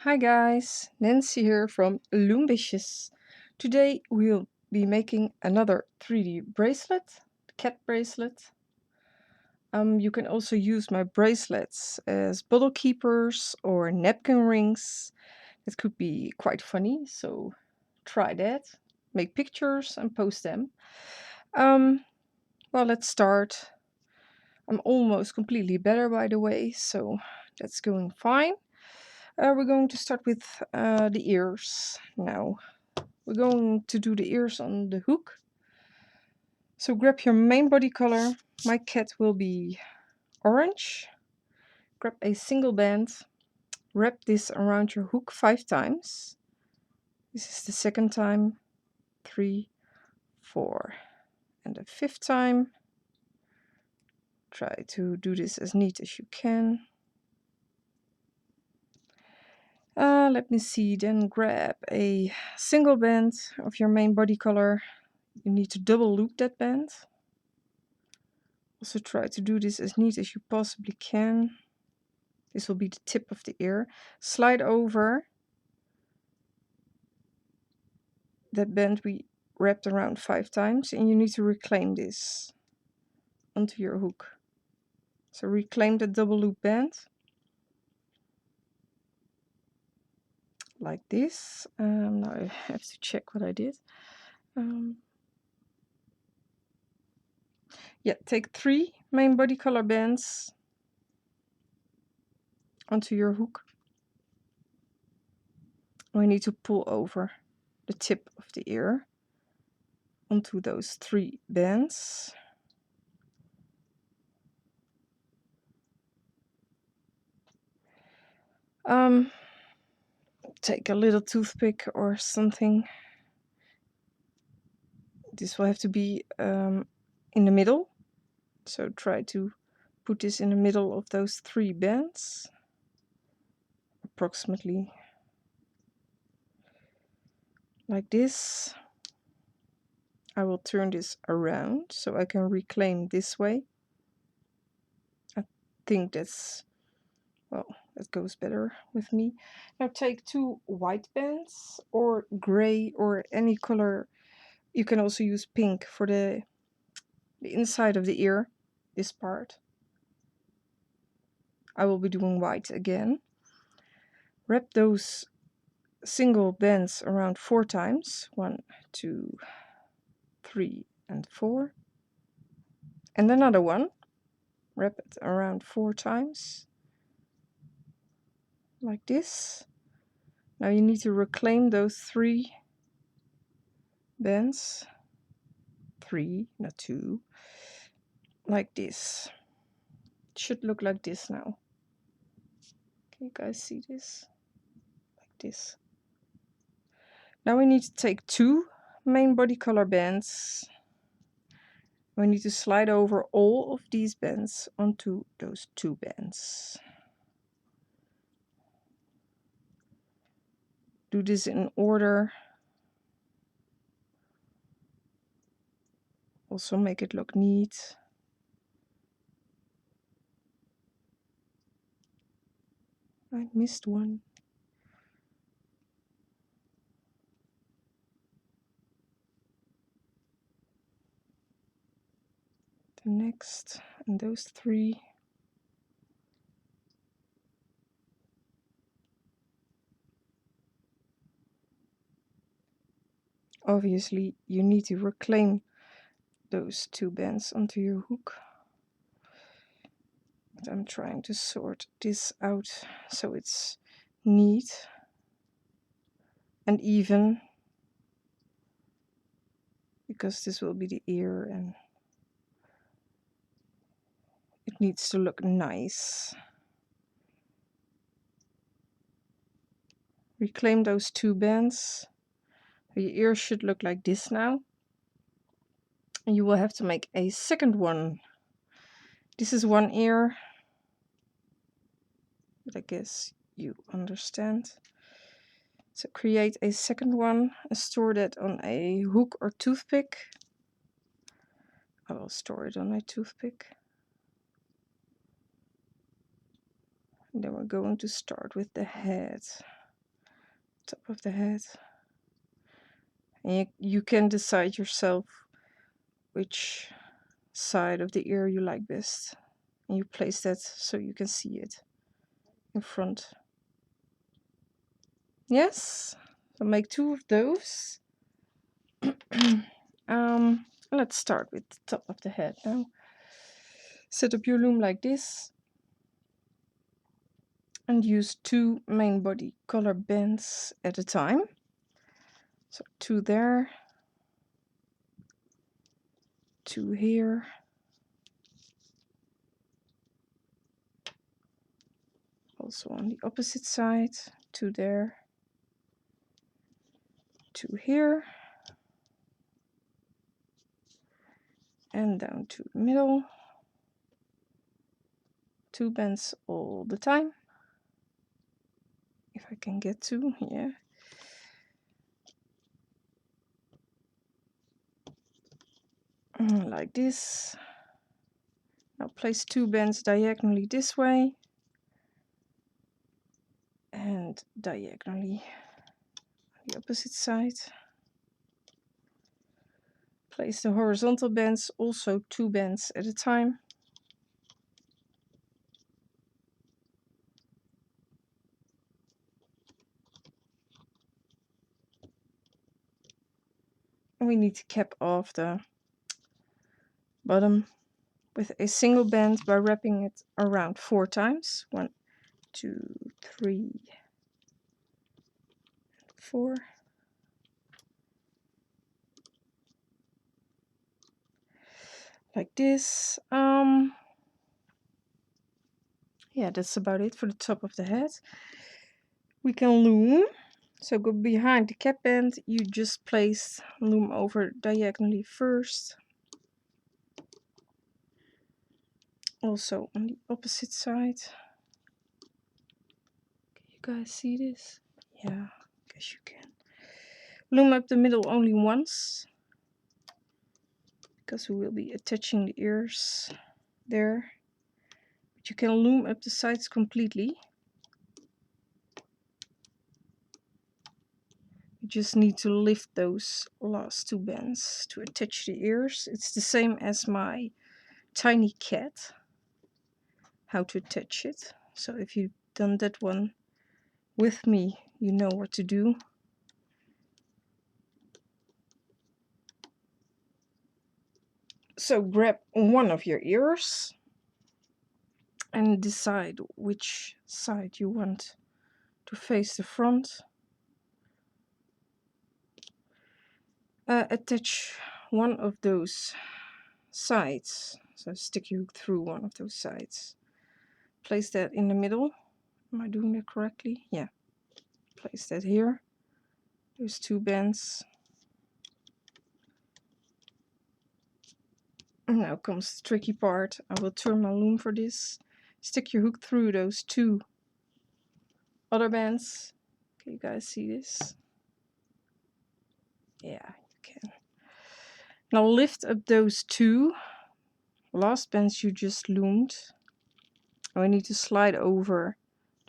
Hi guys, Nancy here from Loombicious. Today we'll be making another 3D bracelet, cat bracelet. You can also use my bracelets as bottle keepers or napkin rings. It could be quite funny, so try that. Make pictures and post them. Well, let's start. I'm almost completely better, by the way, so that's going fine. We're going to start with the ears now. We're going to do the ears on the hook. So grab your main body color. My cat will be orange. Grab a single band. Wrap this around your hook 5 times. This is the second time. 3, 4. And the 5th time. Try to do this as neat as you can. Let me see, then grab a single band of your main body color. You need to double loop that band. Also try to do this as neat as you possibly can. This will be the tip of the ear. Slide over that band we wrapped around 5 times and you need to reclaim this onto your hook. So reclaim the double loop band like this. Now I have to check what I did. Yeah, take 3 main body color bands onto your hook. We need to pull over the tip of the ear onto those 3 bands. Take a little toothpick or something. This will have to be in the middle. So try to put this in the middle of those 3 bands. Approximately like this. I will turn this around so I can reclaim this way. I think that's, well, that goes better with me. Now take 2 white bands or gray or any color. You can also use pink for the inside of the ear, this part. I will be doing white again. Wrap those single bands around 4 times. 1, 2, 3, and 4. And another one. Wrap it around 4 times. Like this. Now you need to reclaim those 3 bands. 3, not 2. Like this. It should look like this now. Can you guys see this? Like this. Now we need to take 2 main body color bands. We need to slide over all of these bands onto those 2 bands. Do this in order. Also make it look neat. I missed one. The next, and those 3. Obviously, you need to reclaim those 2 bands onto your hook. But I'm trying to sort this out so it's neat and even, because this will be the ear and it needs to look nice. Reclaim those 2 bands. Your ear should look like this now. And you will have to make a second one. This is one ear, but I guess you understand. So create a second one and store that on a hook or toothpick. I will store it on a toothpick. And then we're going to start with the head. top of the head. And you can decide yourself which side of the ear you like best. And you place that so you can see it in front. Yes, so make 2 of those. Let's start with the top of the head now. Set up your loom like this and use 2 main body color bands at a time. So 2 there, 2 here, also on the opposite side, 2 there, 2 here, and down to the middle, 2 bands all the time. If I can get to, yeah. Like this. Now place 2 bands diagonally this way and diagonally on the opposite side. Place the horizontal bands also 2 bands at a time. And we need to cap off the bottom with a single band by wrapping it around 4 times. 1, 2, 3, 4. Like this. Yeah, that's about it for the top of the head. We can loom. So go behind the cap band, you just place loom over diagonally first. Also on the opposite side. Can you guys see this? Yeah, I guess you can. Loom up the middle only once, because we will be attaching the ears there. But you can loom up the sides completely. You just need to lift those last 2 bands to attach the ears. It's the same as my tiny cat, how to attach it. So if you've done that one with me, you know what to do. So grab one of your ears and decide which side you want to face the front. Attach one of those sides, so stick your hook through one of those sides. Place that in the middle. Am I doing that correctly? Yeah. Place that here. Those 2 bands. And now comes the tricky part. I will turn my loom for this. Stick your hook through those 2 other bands. Can you guys see this? Yeah, you can. Now lift up those 2 last bands you just loomed. We need to slide over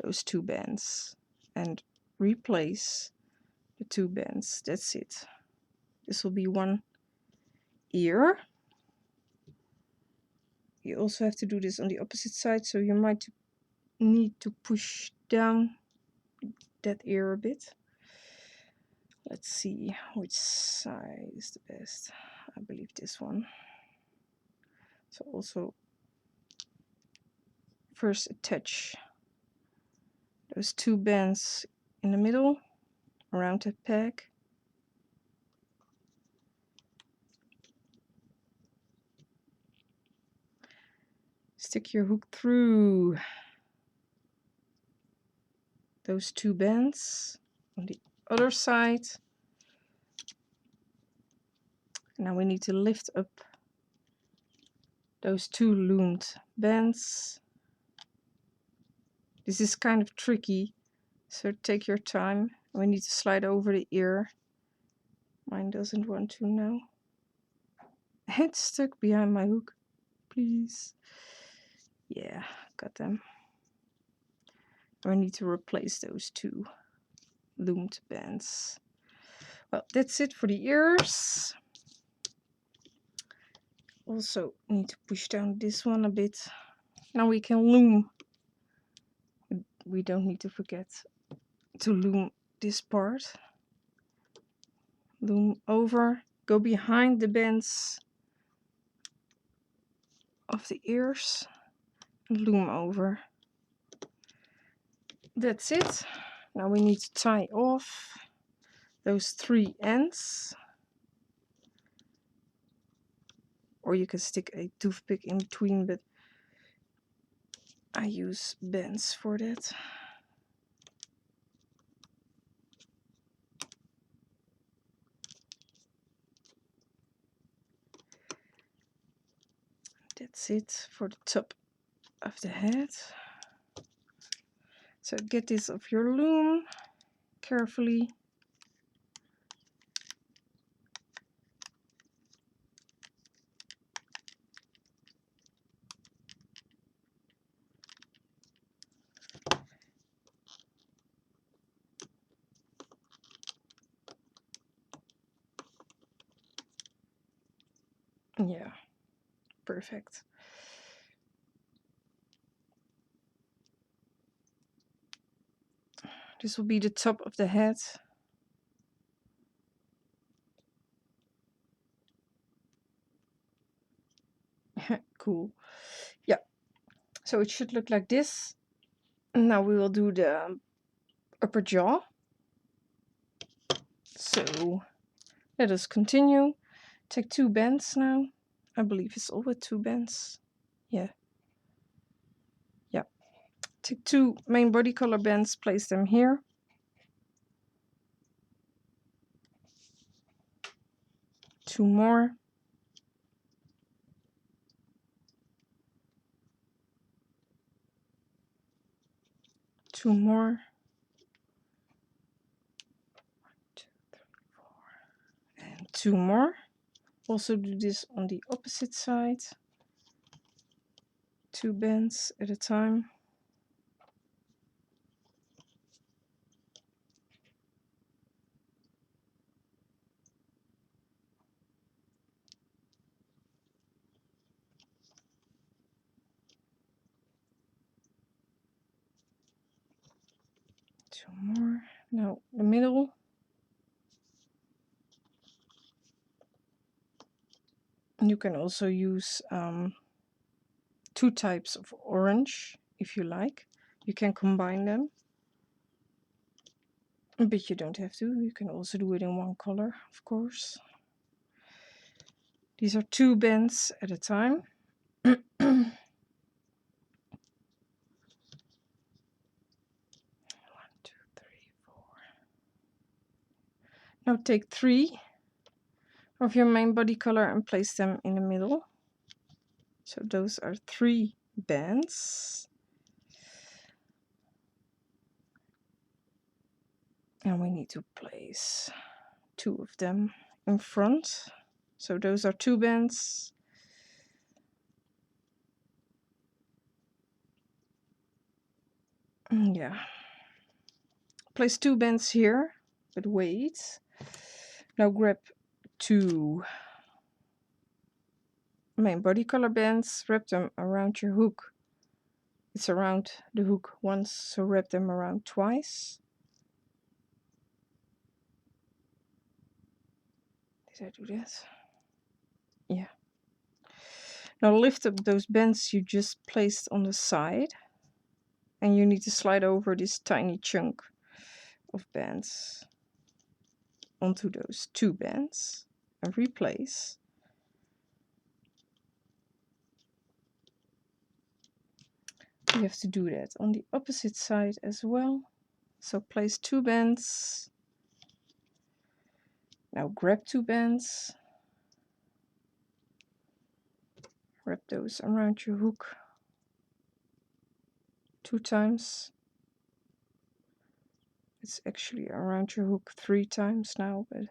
those 2 bands and replace the 2 bands. That's it. This will be one ear. You also have to do this on the opposite side, so you might need to push down that ear a bit. Let's see which side is the best. I believe this one. So also first attach those 2 bands in the middle around that peg. Stick your hook through those 2 bands on the other side. Now we need to lift up those 2 loomed bands. This is kind of tricky, so take your time. We need to slide over the ear. Mine doesn't want to now. It's stuck behind my hook. Please. Yeah, got them. I need to replace those 2. loomed bands. Well, that's it for the ears. Also need to push down this one a bit. Now we can loom. We don't need to forget to loom this part. Loom over, go behind the bands of the ears, and loom over. That's it. Now we need to tie off those 3 ends. Or you can stick a toothpick in between, but I use bands for that. That's it for the top of the head. So get this off your loom carefully. Yeah, perfect. This will be the top of the head. Cool. Yeah, so it should look like this. Now we will do the upper jaw. So let us continue. Take 2 bands now. I believe it's all with 2 bands. Yeah. Yeah. Take 2 main body color bands, place them here. Two more. Two more. 1, 2, 3, 4. And 2 more. Also do this on the opposite side. 2 bands at a time. Two more. Now the middle. You can also use 2 types of orange if you like. You can combine them. But you don't have to. You can also do it in one color, of course. These are 2 bands at a time. 1, 2, 3, 4. Now take 3 of your main body color and place them in the middle. So those are 3 bands. And we need to place 2 of them in front. So those are 2 bands. Yeah. Place 2 bands here, but wait. Now grab 2 main body color bands, wrap them around your hook. It's around the hook once, so wrap them around twice. Did I do that? Yeah. Now lift up those bands you just placed on the side, and you need to slide over this tiny chunk of bands onto those 2 bands and replace. You have to do that on the opposite side as well. So place 2 bands. Now grab 2 bands. Wrap those around your hook 2 times. It's actually around your hook 3 times now, but it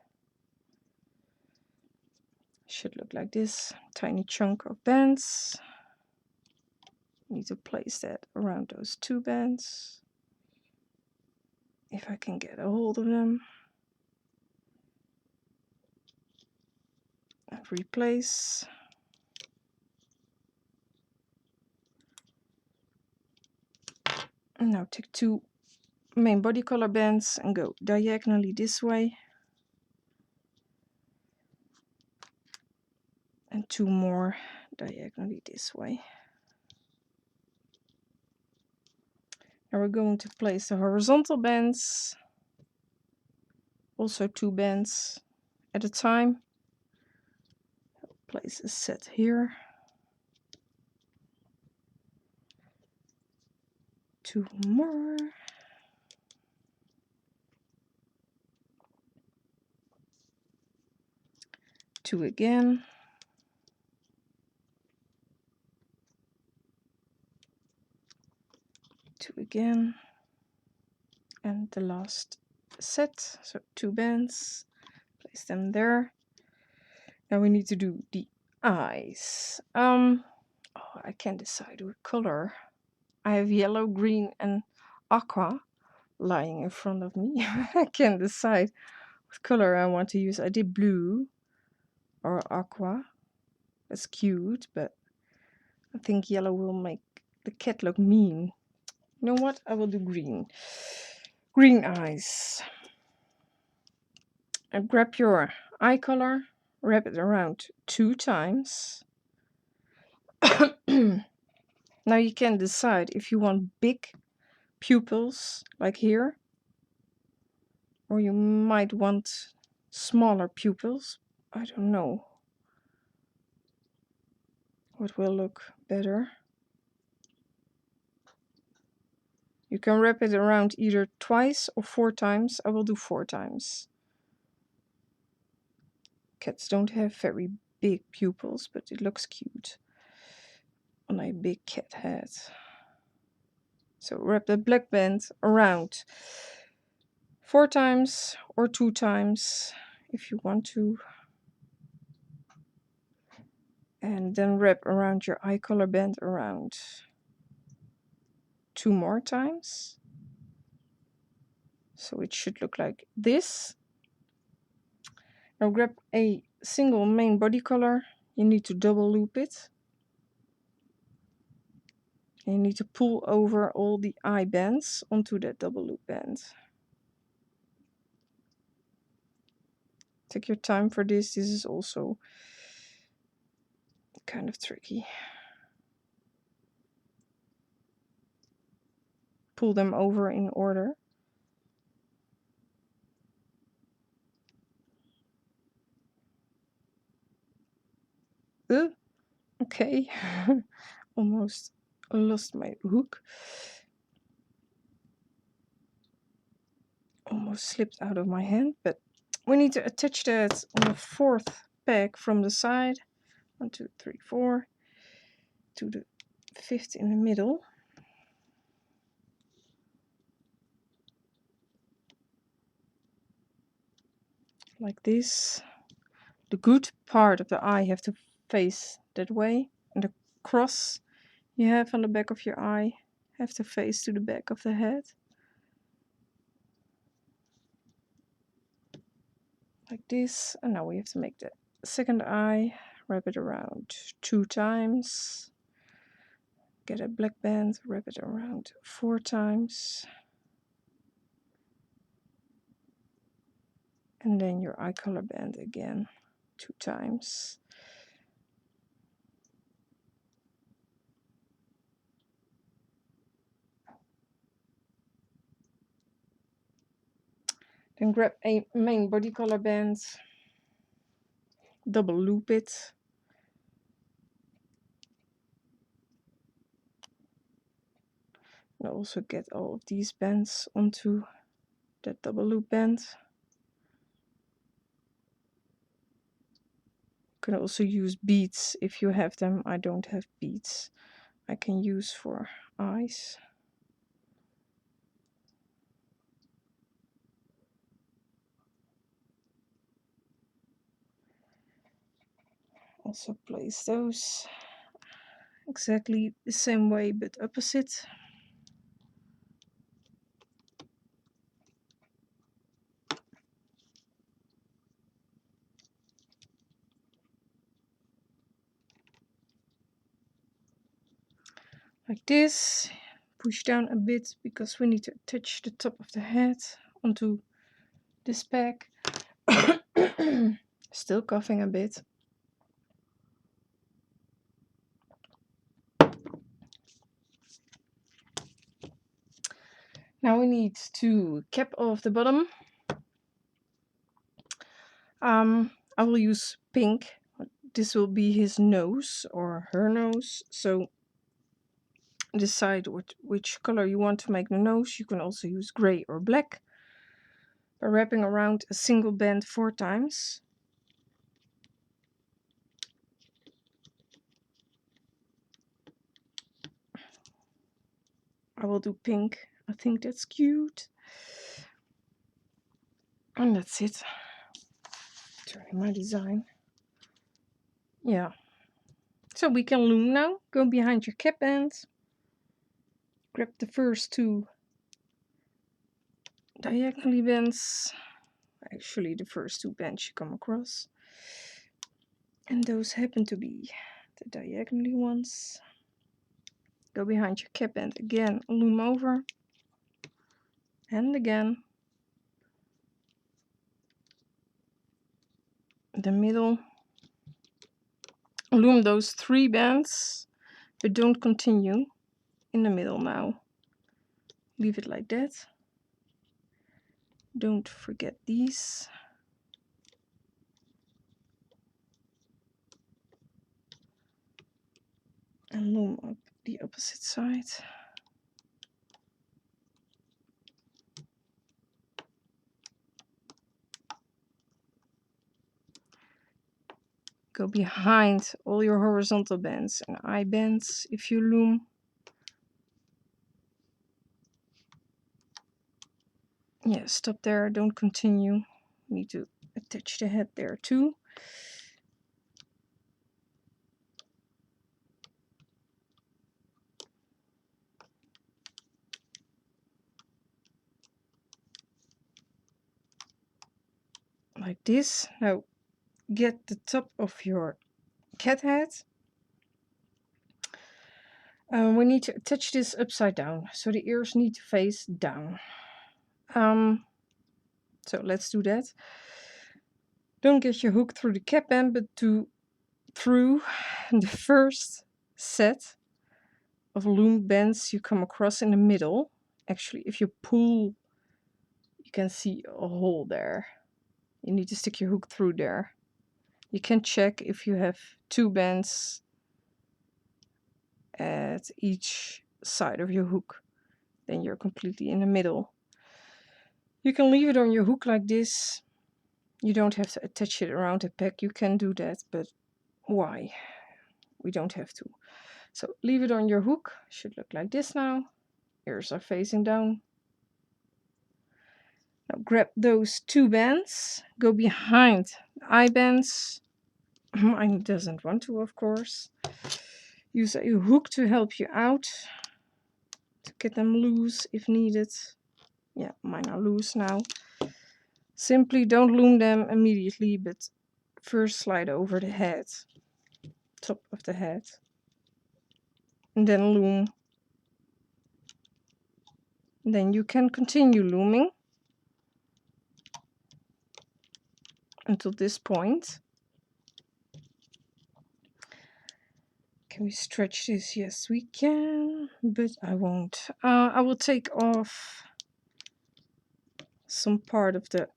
should look like this. Tiny chunk of bands. You need to place that around those 2 bands. if I can get a hold of them. And replace. And now take 2 main body color bands and go diagonally this way. And 2 more diagonally this way. Now we're going to place the horizontal bands, also 2 bands at a time. Place a set here. 2 more. 2 again. 2 again. And the last set, so 2 bands. Place them there. Now we need to do the eyes. Oh, I can't decide what color. I have yellow, green, and aqua lying in front of me. I can't decide what color I want to use. I did blue or aqua. That's cute, but I think yellow will make the cat look mean. You know what? I will do green. Green eyes. And grab your eye color, wrap it around 2 times. Now you can decide if you want big pupils, like here, or you might want smaller pupils. I don't know what will look better. You can wrap it around either twice or 4 times. I will do 4 times. Cats don't have very big pupils, but it looks cute on a big cat head. So wrap the black band around 4 times or 2 times if you want to. And then wrap around your eye color band around 2 more times. So it should look like this. Now grab a single main body color. You need to double loop it. And you need to pull over all the eye bands onto that double loop band. Take your time for this. This is also kind of tricky. Pull them over in order. Okay. Almost lost my hook. Almost slipped out of my hand, but we need to attach that on the 4th peg from the side. 1, 2, 3, 4 to the 5th in the middle. Like this. The good part of the eye have to face that way, and the cross you have on the back of your eye have to face to the back of the head. Like this. And now we have to make the second eye. Wrap it around 2 times. Get a black band, wrap it around 4 times. And then your eye color band again 2 times. Then grab a main body color band, double loop it. And also get all of these bands onto that double loop band. You can also use beads if you have them. I don't have beads. I can use for eyes. Also place those exactly the same way but opposite. like this. Push down a bit because we need to attach the top of the head onto this pack. Still coughing a bit. Now we need to cap off the bottom. I will use pink. This will be his nose or her nose. So decide which color you want to make the nose. You can also use gray or black by wrapping around a single band 4 times. I will do pink. I think that's cute. And that's it. Turning my design. Yeah. So we can loom now. Go behind your cap band. Grab the first 2 diagonally bends. Actually, the first 2 bands you come across. And those happen to be the diagonally ones. Go behind your cap band again, loom over. And again. The middle. Loom those 3 bands, but don't continue in the middle now. Leave it like that. Don't forget these. And loom up the opposite side. Go behind all your horizontal bands and eye bands if you loom. Yeah, stop there, don't continue. You need to attach the head there too. Like this. Now get the top of your cat head. We need to attach this upside down, so the ears need to face down. So let's do that. Don't get your hook through the cap band, but through the first set of loom bands you come across in the middle. Actually, if you pull, you can see a hole there. You need to stick your hook through there. You can check if you have 2 bands at each side of your hook. Then you're completely in the middle. You can leave it on your hook like this. You don't have to attach it around the pack. You can do that, but why? We don't have to. So leave it on your hook. Should look like this now. Ears are facing down. Now grab those 2 bands. Go behind the eye bands. Mine doesn't want to, of course. Use a hook to help you out. To get them loose if needed. Yeah, mine are loose now. Simply don't loom them immediately, but first slide over the head. Top of the head. And then loom. Then you can continue looming until this point. Can we stretch this? Yes, we can, but I won't. I will take off some part of the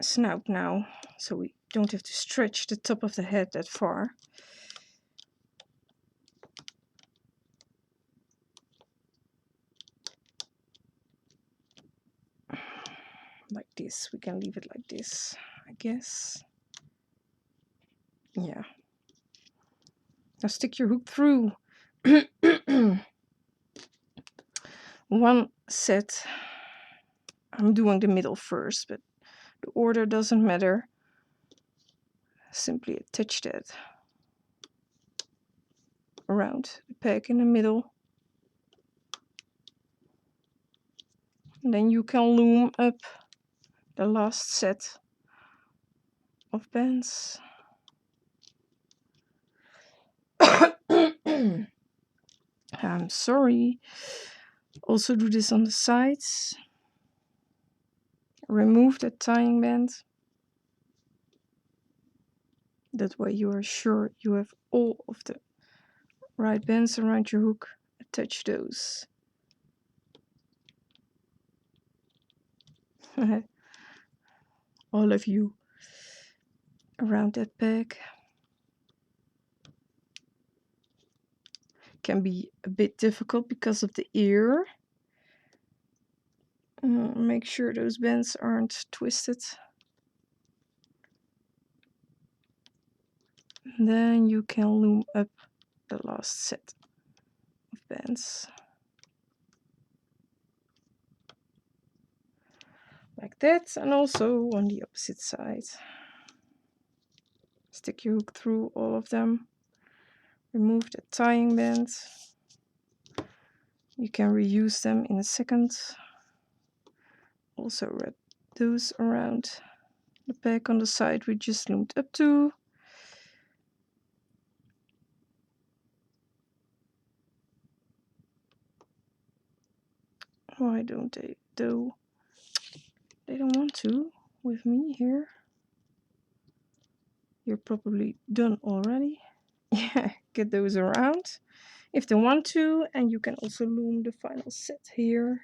snout now, so we don't have to stretch the top of the head that far. Like this, we can leave it like this, I guess. Yeah. Now stick your hook through. One set. I'm doing the middle first, but the order doesn't matter. Simply attach that around the peg in the middle. And then you can loom up the last set of bands. I'm sorry. Also do this on the sides. Remove the tying band. That way you are sure you have all of the right bands around your hook. Attach those. All of you around that peg. Can be a bit difficult because of the ear. Make sure those bands aren't twisted. Then you can loom up the last set of bands. Like that, and also on the opposite side. Stick your hook through all of them. Remove the tying band. You can reuse them in a second. Also wrap those around the peg on the side we just loomed up to. Why don't they though? They don't want to with me here. You're probably done already. Yeah, get those around if they want to, and you can also loom the final set here.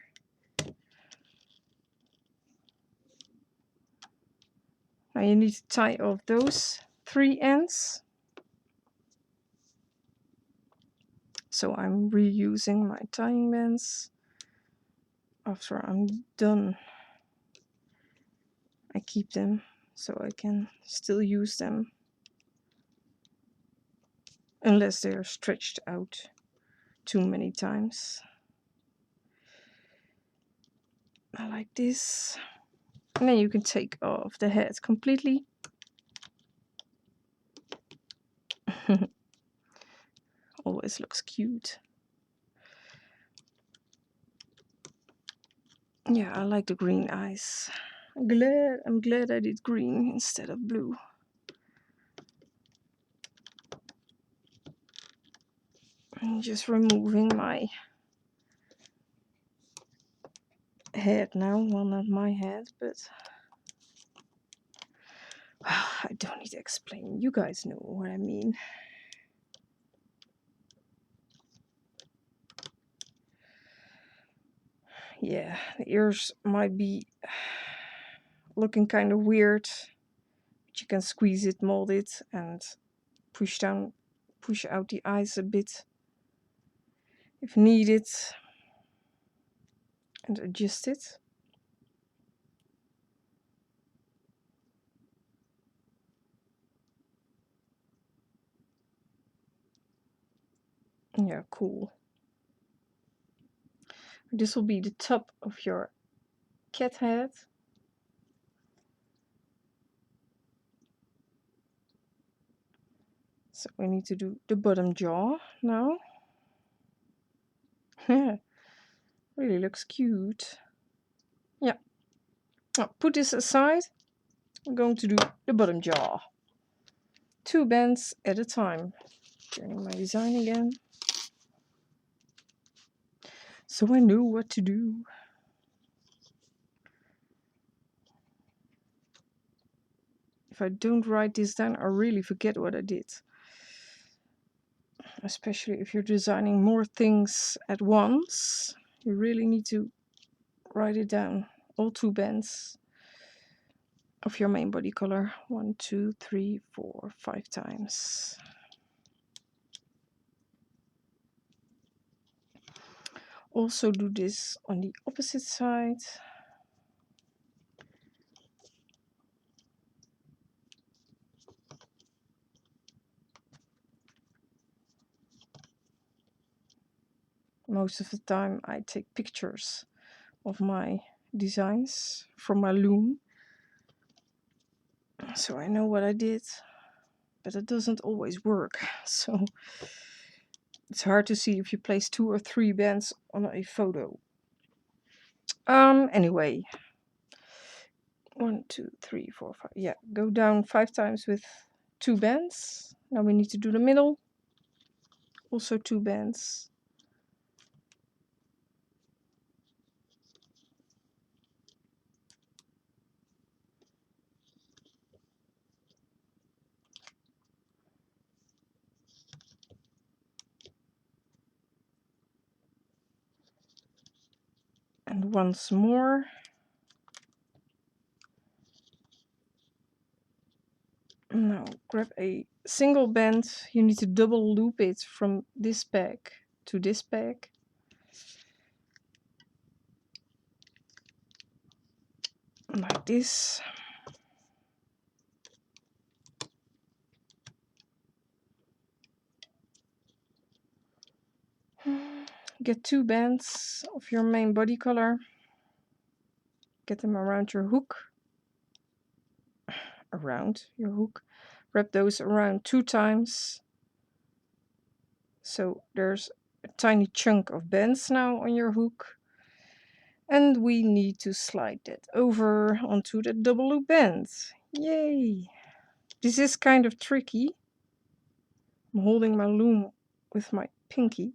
Now you need to tie off those 3 ends. So I'm reusing my tying bands. After I'm done, I keep them so I can still use them. Unless they're stretched out too many times. I like this. And then you can take off the head completely. Always looks cute. Yeah, I like the green eyes. I'm glad I did green instead of blue. I'm just removing my head now. Well, not my head, but I don't need to explain. You guys know what I mean. Yeah, the ears might be looking kind of weird, but you can squeeze it, mold it, and push out the eyes a bit if needed, and adjust it. Yeah, cool. This will be the top of your cat head. So we need to do the bottom jaw now. Really looks cute. Yeah. Now put this aside. I'm going to do the bottom jaw. 2 bands at a time. Turning my design again. So I know what to do. If I don't write this down, I really forget what I did. Especially if you're designing more things at once. You really need to write it down. All 2 bands of your main body color. 1, 2, 3, 4, 5 times. Also do this on the opposite side. Most of the time I take pictures of my designs from my loom, so I know what I did, but it doesn't always work. So it's hard to see if you place 2 or 3 bands on a photo. Anyway, 1, 2, 3, 4, 5. Yeah, go down 5 times with 2 bands. Now we need to do the middle. Also 2 bands. And once more. Now grab a single band. You need to double loop it from this peg to this peg. Like this. Get 2 bands of your main body color. Get them around your hook. Around your hook. Wrap those around 2 times. So there's a tiny chunk of bands now on your hook. And we need to slide that over onto the double loop band. Yay! This is kind of tricky. I'm holding my loom with my pinky.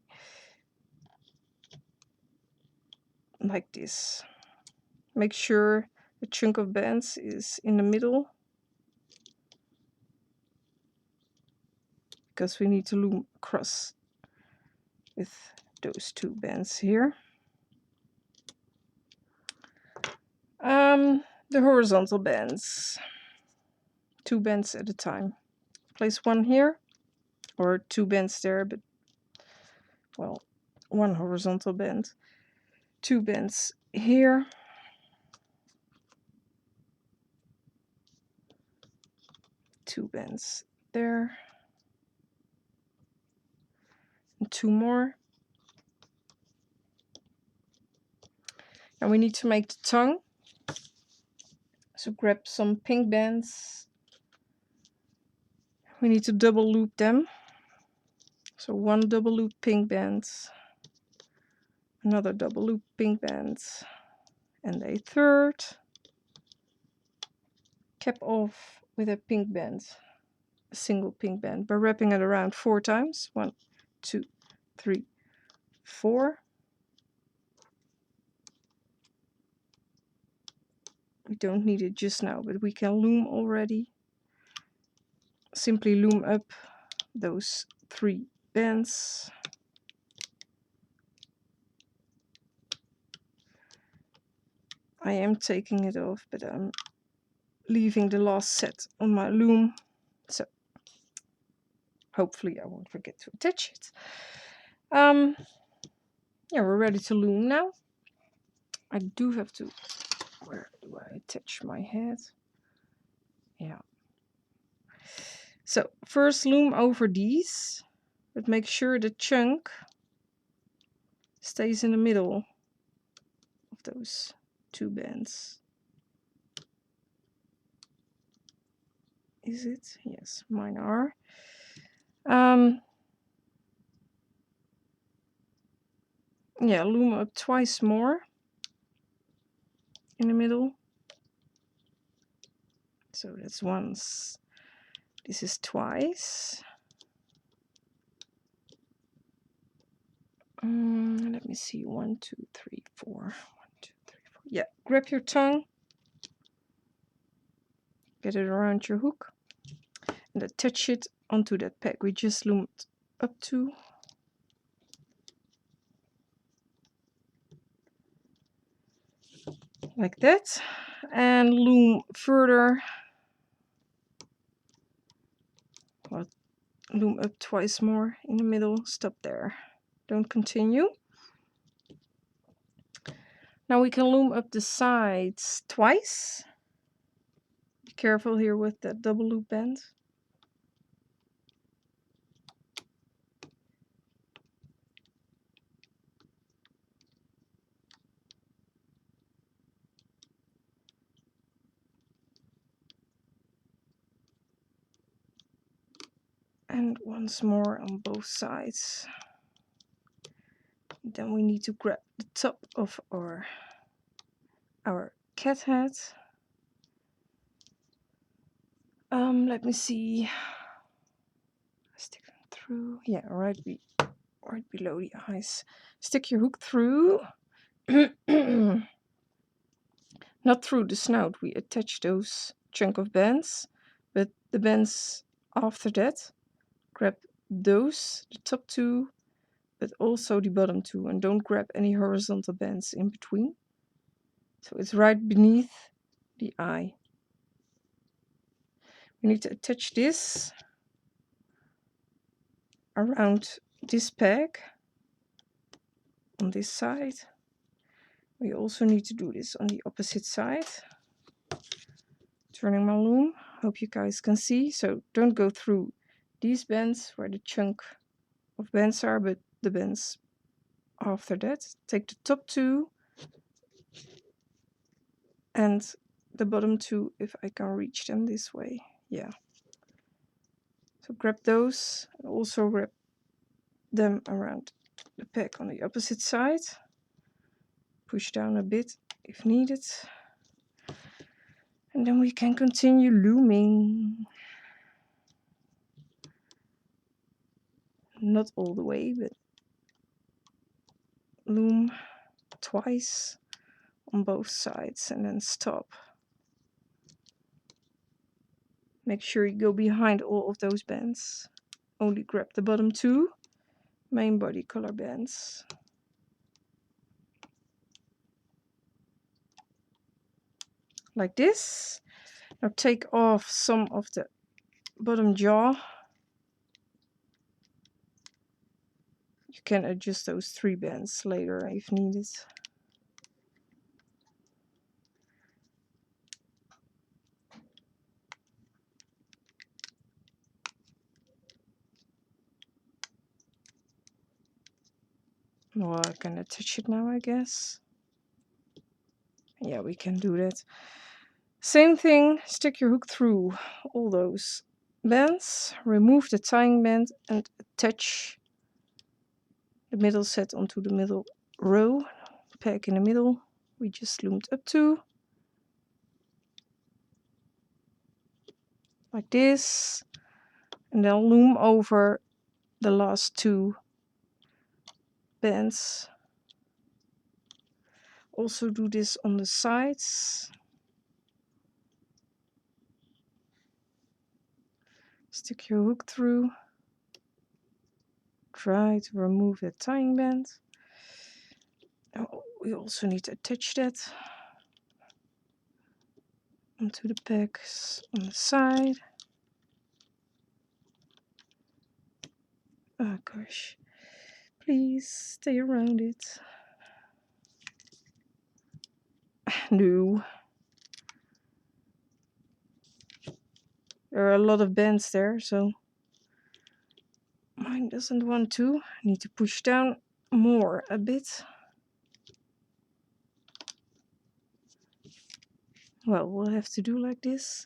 Like this. Make sure the chunk of bands is in the middle. Because we need to loom across with those 2 bands here. The horizontal bands. 2 bands at a time. Place 1 here, or 2 bands there, but well, 1 horizontal band. 2 bands here. Two bands there. And 2 more. And we need to make the tongue. So grab some pink bands. We need to double loop them. So 1 double loop pink band, another double loop pink band, and a 3rd. Cap off with a pink band, a single pink band, by wrapping it around 4 times. 1, 2, 3, 4. We don't need it just now, but we can loom already. Simply loom up those 3 bands. I am taking it off, but I'm leaving the last set on my loom, so hopefully I won't forget to attach it. Yeah, we're ready to loom now. I do have to, where do I attach my head? Yeah. So first loom over these, but make sure the chunk stays in the middle of those 2 bands. Is it? Yes, mine are. Yeah, loom up twice more in the middle. So that's once. This is twice. Let me see. 1, 2, 3, 4. 1, 2, 3, 4. Yeah, grab your tongue. Get it around your hook. And attach it onto that peg we just loomed up to. Like that. And loom further. Well, loom up twice more in the middle. Stop there. Don't continue. Now we can loom up the sides twice. Be careful here with that double loop band. And once more on both sides. Then we need to grab the top of our cat head. Let me see. Stick them through. Yeah, right below the eyes. Stick your hook through. Not through the snout. We attach those chunk of bands, but the bands after that. Grab those, the top 2, but also the bottom 2, and don't grab any horizontal bands in between. So it's right beneath the eye. We need to attach this around this peg on this side. We also need to do this on the opposite side. Turning my loom. Hope you guys can see. So don't go through these bends where the chunk of bends are, but the bends after that. Take the top two and the bottom two if I can reach them this way. Yeah. So grab those and also wrap them around the peg on the opposite side. Push down a bit if needed. And then we can continue looming. Not all the way, but loom twice on both sides and then stop. Make sure you go behind all of those bands. Only grab the bottom two main body color bands. Like this. Now take off some of the bottom jaw. You can adjust those 3 bands later if needed. Well, I can attach it now, I guess. Yeah, we can do that. Same thing, stick your hook through all those bands, remove the tying band and attach the middle set onto the middle row. Peg in the middle we just loomed up to. Like this. And then loom over the last 2 bands. Also do this on the sides. Stick your hook through. Try to remove the tying band. Oh, we also need to attach that onto the pegs on the side. Oh gosh, please stay around it. No. There are a lot of bands there, so mine doesn't want to. I need to push down more a bit. Well, we'll have to do like this.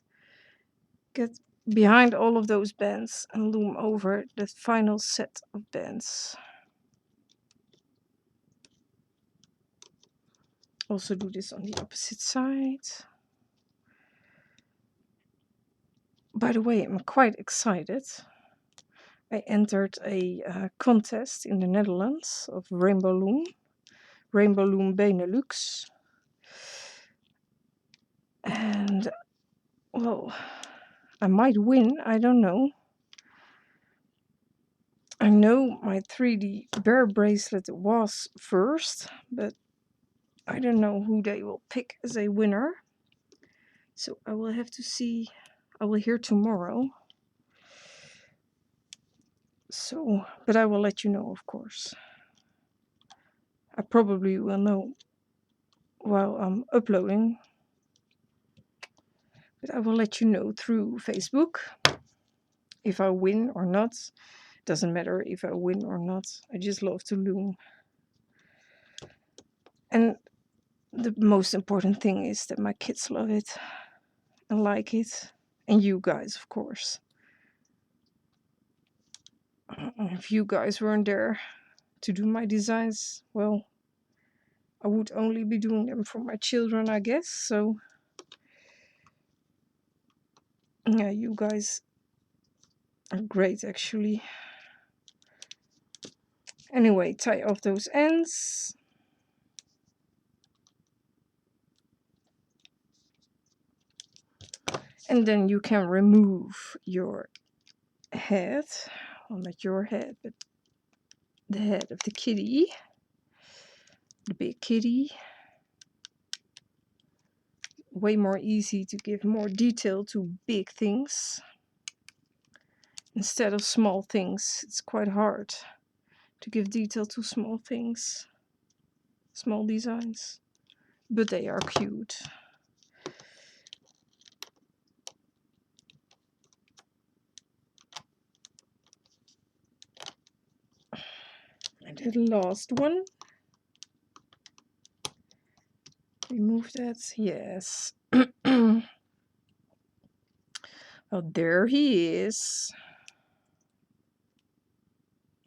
Get behind all of those bands and loom over the final set of bands. Also do this on the opposite side. By the way, I'm quite excited. I entered a contest in the Netherlands of Rainbow Loom. Rainbow Loom Benelux. And, well, I might win, I don't know. I know my 3D bear bracelet was first, but I don't know who they will pick as a winner. So I will have to see. I will hear tomorrow. So, but I will let you know, of course. I probably will know while I'm uploading. But I will let you know through Facebook if I win or not. Doesn't matter if I win or not. I just love to loom. And the most important thing is that my kids love it and like it. And you guys, of course. If you guys weren't there to do my designs, well, I would only be doing them for my children, I guess. So, yeah, you guys are great, actually. Anyway, tie off those ends. And then you can remove your head. Well, not your head, but the head of the kitty. The big kitty. way more easy to give more detail to big things instead of small things. It's quite hard to give detail to small things, small designs, but they are cute. And the last one. Remove that, yes. Oh, there he is.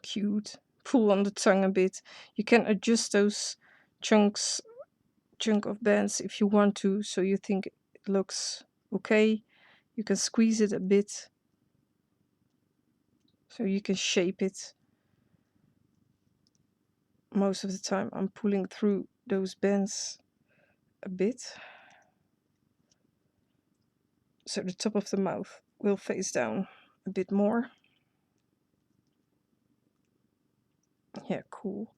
Cute. Pull on the tongue a bit. You can adjust those chunk of bands if you want to, so you think it looks okay. You can squeeze it a bit, so you can shape it. Most of the time I'm pulling through those bands a bit, so the top of the mouth will face down a bit more. Yeah, cool.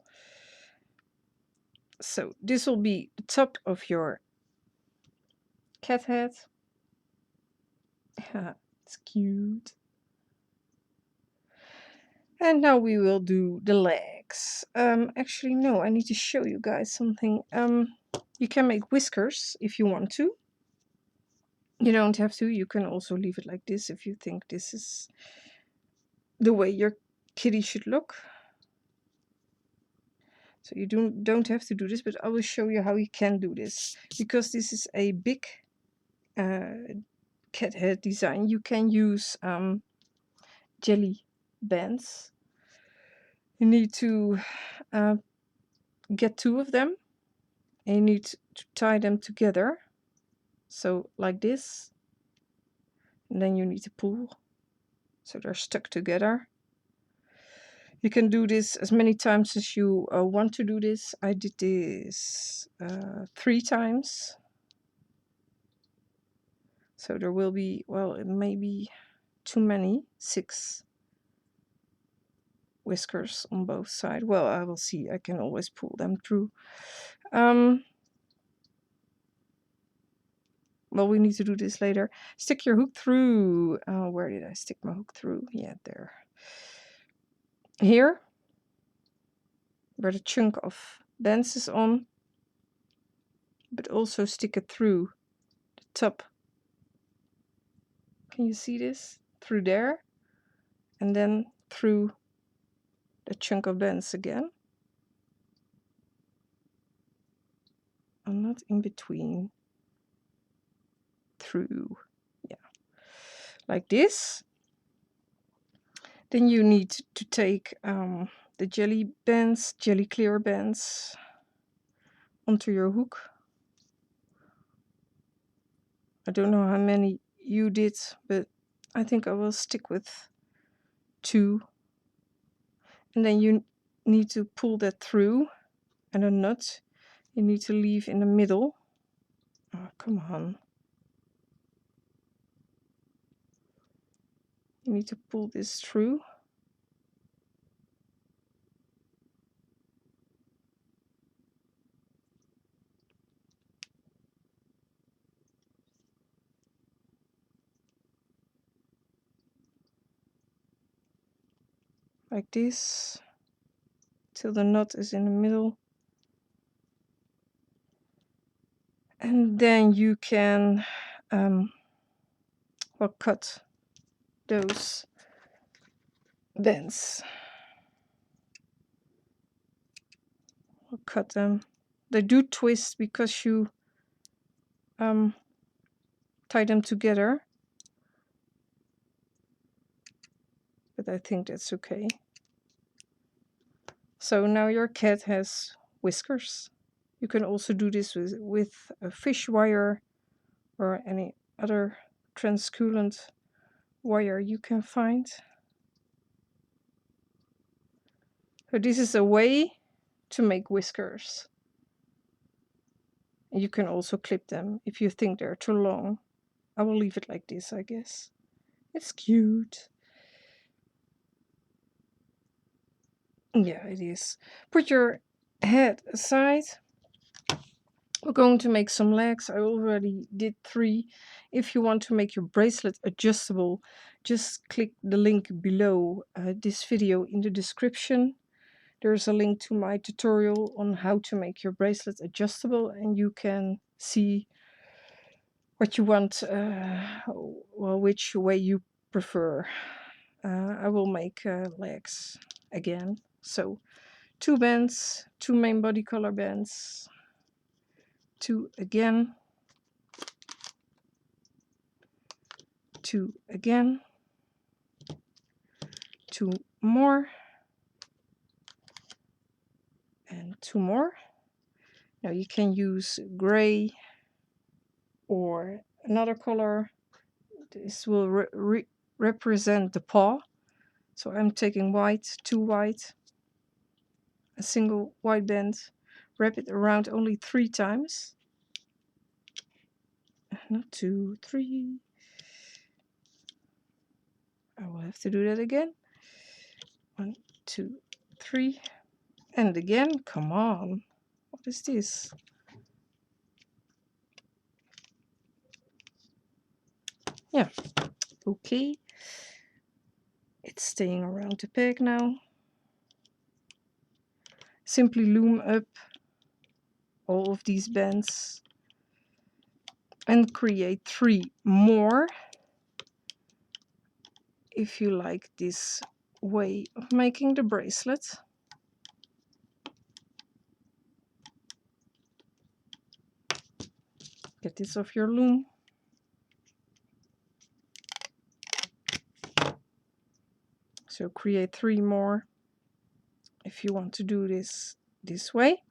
So this will be the top of your cat head. It's cute. And now we will do the legs. Actually, no, I need to show you guys something. You can make whiskers if you want to. You don't have to. You can also leave it like this if you think this is the way your kitty should look. So you don't have to do this, but I will show you how you can do this. Because this is a big cat head design, you can use jelly bands. You need to get 2 of them, and you need to tie them together, so like this, and then you need to pull so they're stuck together. You can do this as many times as you want to do this. I did this 3 times, so there will be, well, it may be too many, 6 whiskers on both sides. Well, I will see. I can always pull them through. Well, we need to do this later. Stick your hook through. Where did I stick my hook through? Yeah, there. Here, where the chunk of bands is on, but also stick it through the top. Can you see this? Through there, and then through the chunk of bands again. I'm not in between. Through, yeah, like this. Then you need to take the jelly bands, jelly clear bands, onto your hook. I don't know how many you did, but I think I will stick with 2. And then you need to pull that through, and a nut you need to leave in the middle. Oh, come on. You need to pull this through. Like this, till the knot is in the middle. And then you can well, cut those bands. I'll cut them. They do twist because you tie them together, but I think that's okay. So now your cat has whiskers. You can also do this with a fish wire or any other translucent wire you can find. So this is a way to make whiskers. And you can also clip them if you think they're too long. I will leave it like this, I guess. It's cute. Yeah, it is. Put your head aside. We're going to make some legs. I already did 3. If you want to make your bracelet adjustable, just click the link below this video in the description. There's a link to my tutorial on how to make your bracelet adjustable, and you can see what you want, well, which way you prefer. I will make legs again. So 2 bands, 2 main body color bands, 2 again, 2 again, 2 more, and 2 more. Now you can use gray or another color. This will represent the paw. So I'm taking white, 2 white, a single white band, wrap it around only 3 times. Not 2, 3. I will have to do that again. 1, 2, 3. And again, come on. What is this? Yeah, okay. It's staying around the peg now. Simply loom up all of these bands and create 3 more if you like this way of making the bracelet. Get this off your loom. So create 3 more if you want to do this way.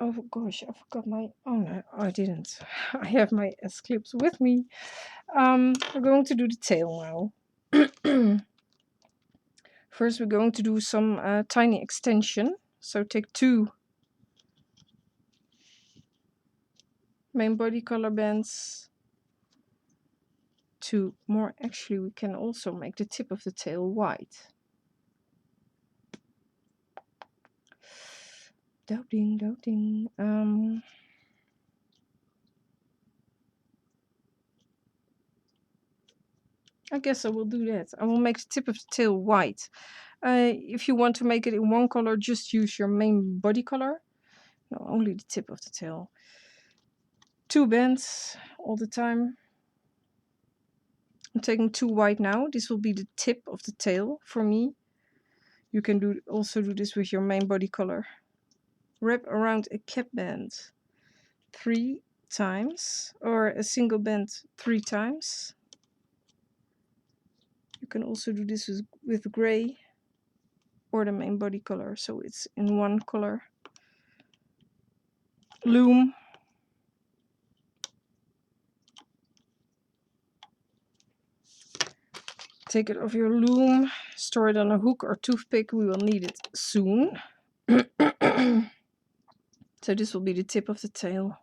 Oh gosh, I forgot my, oh no, I didn't. I have my S clips with me. We're going to do the tail now. First we're going to do some tiny extension. So take 2 main body color bands, 2 more. Actually, we can also make the tip of the tail white. Doubting. I guess I will do that. I will make the tip of the tail white. If you want to make it in one color, just use your main body color. No, only the tip of the tail. 2 bands all the time. I'm taking 2 white now. This will be the tip of the tail for me. You can also do this with your main body color. Wrap around a cap band 3 times, or a single band 3 times. You can also do this with gray or the main body color, so it's in one color. Loom. Take it off your loom, store it on a hook or toothpick. We will need it soon. So this will be the tip of the tail.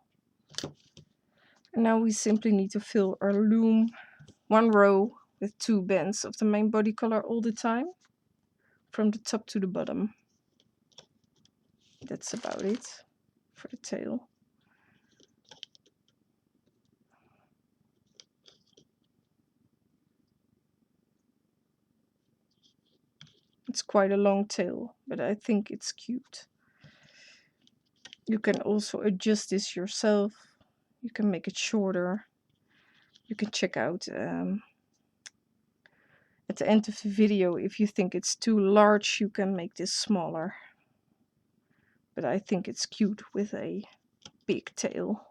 And now we simply need to fill our loom 1 row with 2 bands of the main body color all the time, from the top to the bottom. That's about it for the tail. It's quite a long tail, but I think it's cute. You can also adjust this yourself. You can make it shorter. You can check out at the end of the video, if you think it's too large, you can make this smaller. But I think it's cute with a big tail.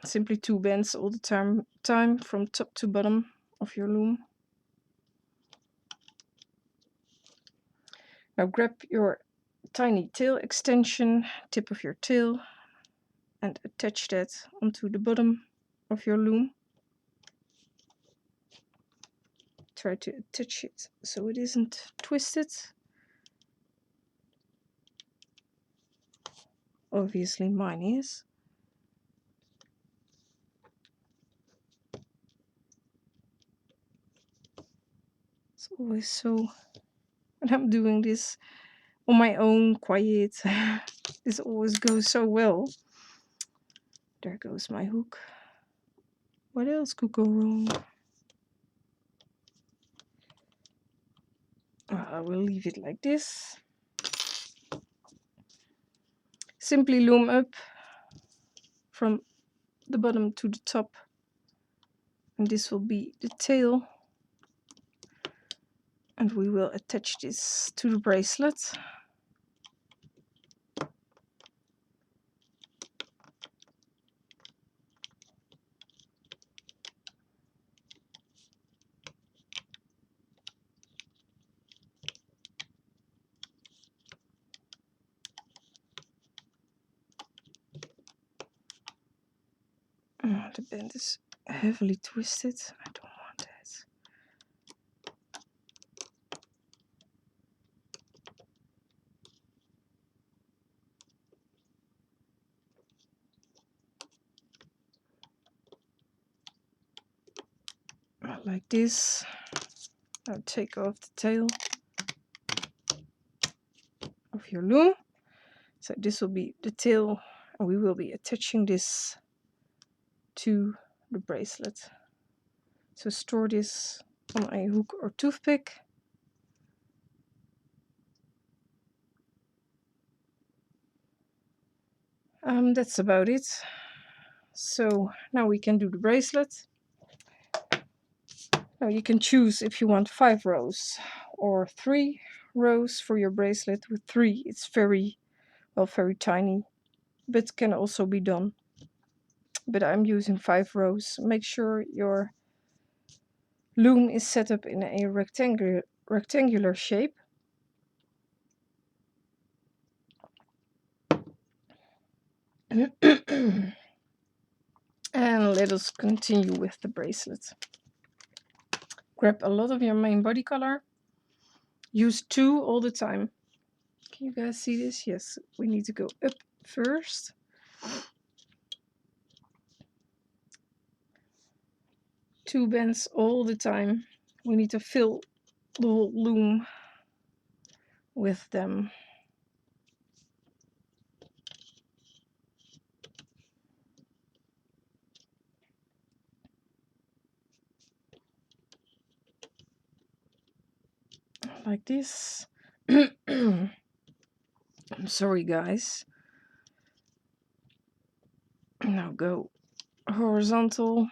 Simply 2 bands all the time from top to bottom of your loom. Now grab your tiny tail extension, tip of your tail, and attach that onto the bottom of your loom. Try to attach it so it isn't twisted. Obviously mine is. It's always so, when I'm doing this on my own, quiet, this always goes so well. There goes my hook. What else could go wrong? I will leave it like this. Simply loom up from the bottom to the top, and this will be the tail, and we will attach this to the bracelet. The band is heavily twisted. I don't want that. Like this. Now take off the tail of your loom. So this will be the tail, and we will be attaching this to the bracelet. So store this on a hook or toothpick. That's about it. So now we can do the bracelet. Now you can choose if you want 5 rows or 3 rows for your bracelet. With 3 it's very, well, very tiny, but can also be done. But I'm using 5 rows. Make sure your loom is set up in a rectangular shape. And let us continue with the bracelet. Grab a lot of your main body color. Use 2 all the time. Can you guys see this? Yes, we need to go up first. Two bends all the time. We need to fill the whole loom with them. Like this. I'm sorry, guys. Now go horizontal.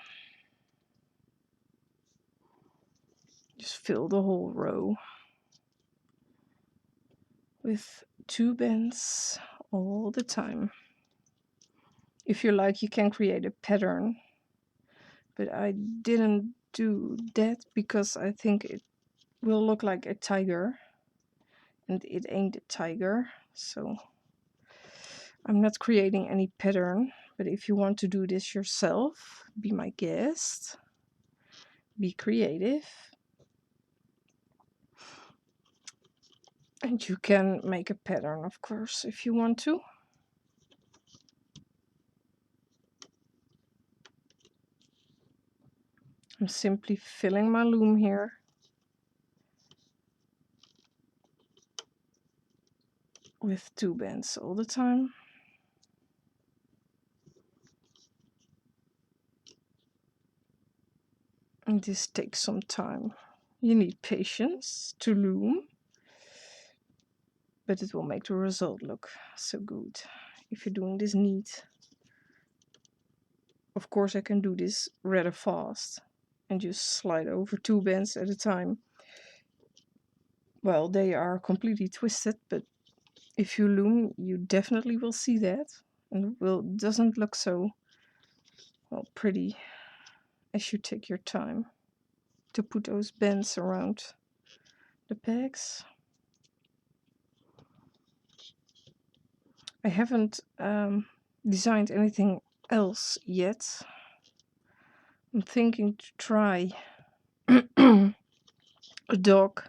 Just fill the whole row with 2 bends all the time. If you like, you can create a pattern, but I didn't do that because I think it will look like a tiger, and it ain't a tiger, so I'm not creating any pattern. But if you want to do this yourself, be my guest, be creative, and you can make a pattern, of course, if you want to. I'm simply filling my loom here. With 2 bends all the time. And this takes some time. You need patience to loom, but it will make the result look so good if you're doing this neat. Of course, I can do this rather fast and just slide over 2 bends at a time. Well, they are completely twisted, but if you loom, you definitely will see that, and it doesn't look so, well, pretty as you take your time to put those bends around the pegs. I haven't designed anything else yet. I'm thinking to try a dog,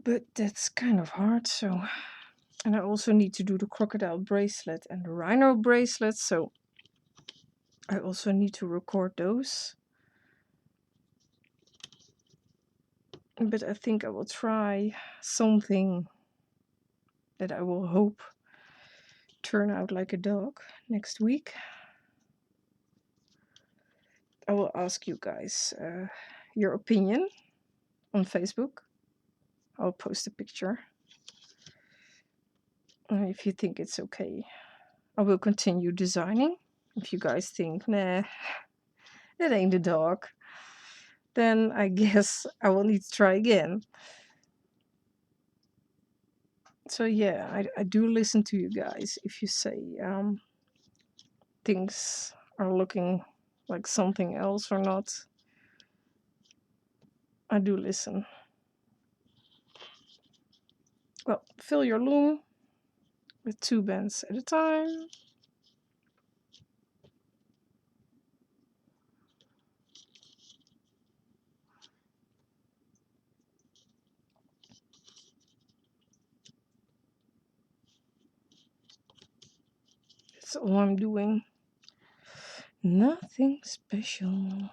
but that's kind of hard. So, and I also need to do the crocodile bracelet and the rhino bracelet, so I also need to record those. But I think I will try something that I will hope turn out like a dog next week. I will ask you guys your opinion on Facebook. I'll post a picture. If you think it's okay, I will continue designing. If you guys think, nah, that ain't a dog, then I guess I will need to try again. So yeah, I do listen to you guys if you say things are looking like something else or not. I do listen. Well, fill your loom with 2 bands at a time. That's all I'm doing. Nothing special.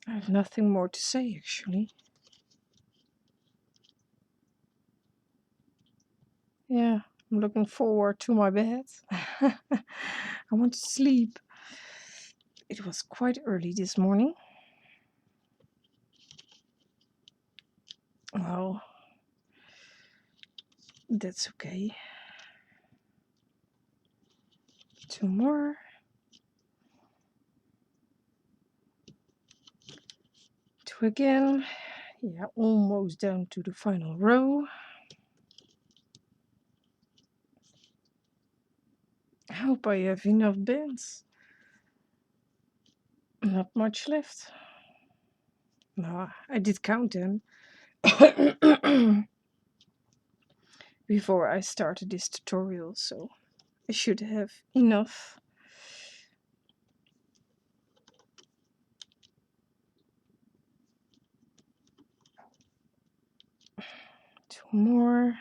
I have nothing more to say actually. Yeah, I'm looking forward to my bed. I want to sleep. It was quite early this morning. Well, that's okay. 2 more. 2 again. Yeah, almost down to the final row. I hope I have enough bands. Not much left. No, I did count them before I started this tutorial, so I should have enough. Two more.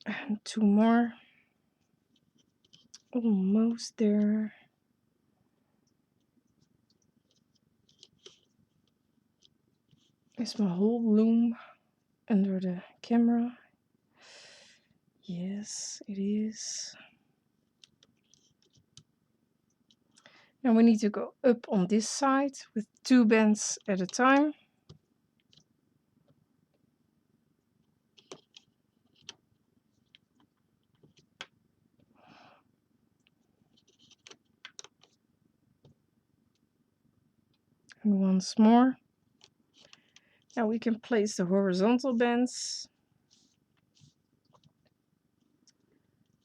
And 2 more. Almost there. Is my whole loom under the camera? Yes, it is. Now we need to go up on this side with 2 bands at a time. And once more. Now we can place the horizontal bands.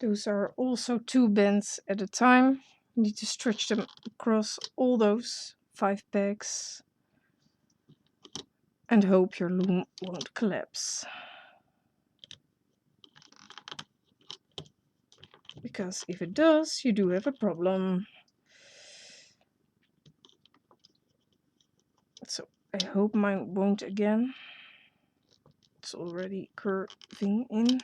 Those are also 2 bands at a time. You need to stretch them across all those 5 pegs and hope your loom won't collapse. Because if it does, you do have a problem. So I hope mine won't again. It's already curving in.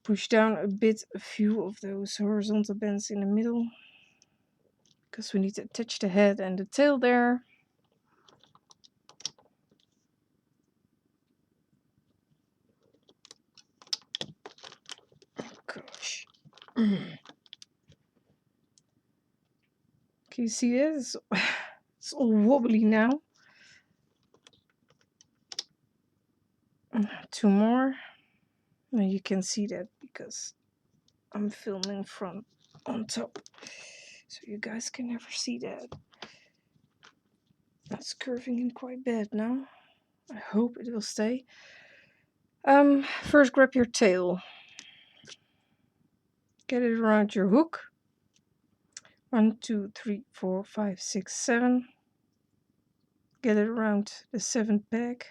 Push down a bit a few of those horizontal bands in the middle, because we need to attach the head and the tail there. Gosh. Can you see this? It's all wobbly now. 2 more. Now you can see that because I'm filming from on top, so you guys can never see that. That's curving in quite bad now. I hope it will stay. First grab your tail. Get it around your hook. 1, 2, 3, 4, 5, 6, 7. Get it around the 7th peg.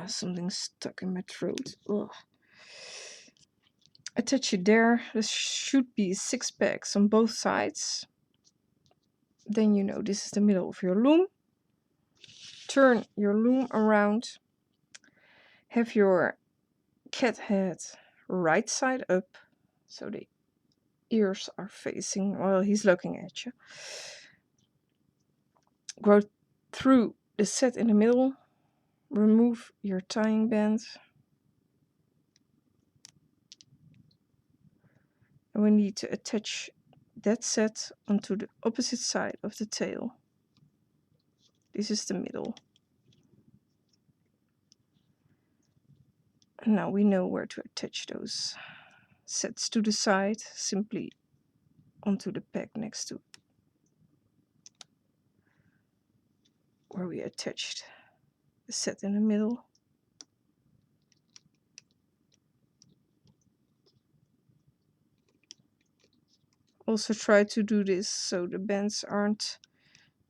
Something's stuck in my throat. Ugh. Attach it there. There should be 6 pegs on both sides. Then you know this is the middle of your loom. Turn your loom around. Have your cat head right side up, so the ears are facing, well, he's looking at you. Go through the set in the middle. Remove your tying band. And we need to attach that set onto the opposite side of the tail. This is the middle. And now we know where to attach those sets to the side, simply onto the peg next to where we attached the set in the middle. Also try to do this so the bands aren't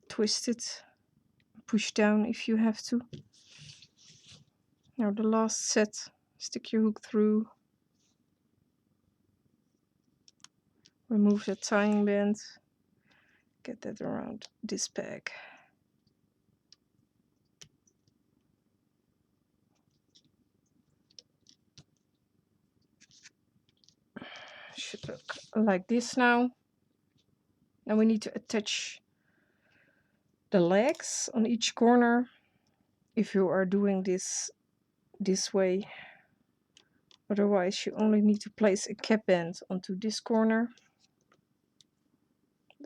twisted. Push down if you have to. Now the last set, stick your hook through. Remove the tying band. Get that around this peg. Should look like this now. Now we need to attach the legs on each corner. If you are doing this way, otherwise you only need to place a cap band onto this corner.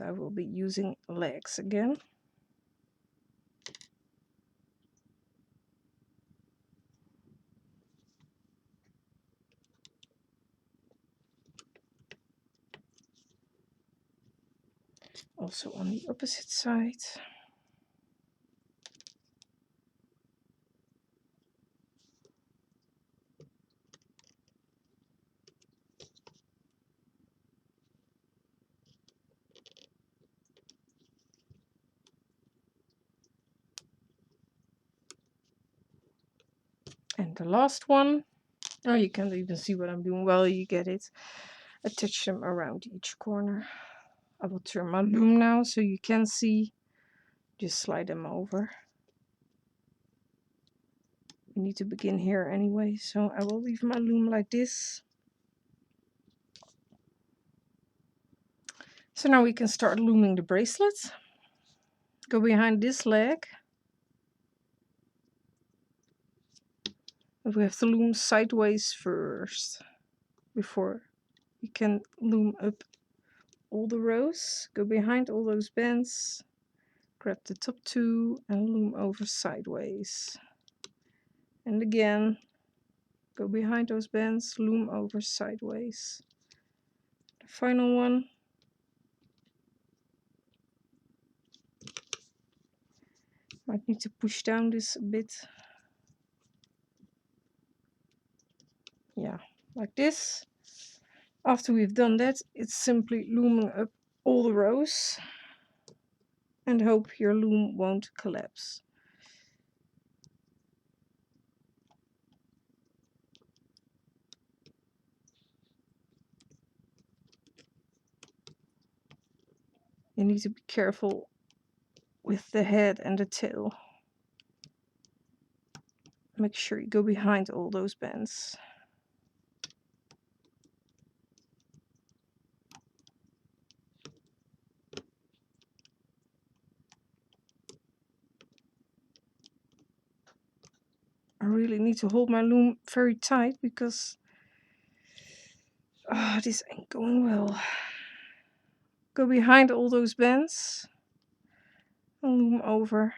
I will be using legs again. Also on the opposite side. And the last one. Oh, you can't even see what I'm doing. Well, you get it. Attach them around each corner. I will turn my loom now so you can see. Just slide them over. We need to begin here anyway, so I will leave my loom like this. So now we can start looming the bracelet. Go behind this leg. And we have to loom sideways first before we can loom up all the rows. Go behind all those bands, grab the top 2 and loom over sideways. And again, go behind those bands, loom over sideways. The final one. Might need to push down this a bit. Yeah, like this. After we've done that, it's simply looming up all the rows and hope your loom won't collapse. You need to be careful with the head and the tail. Make sure you go behind all those bands. I really need to hold my loom very tight because this ain't going well. Go behind all those bands. loom over.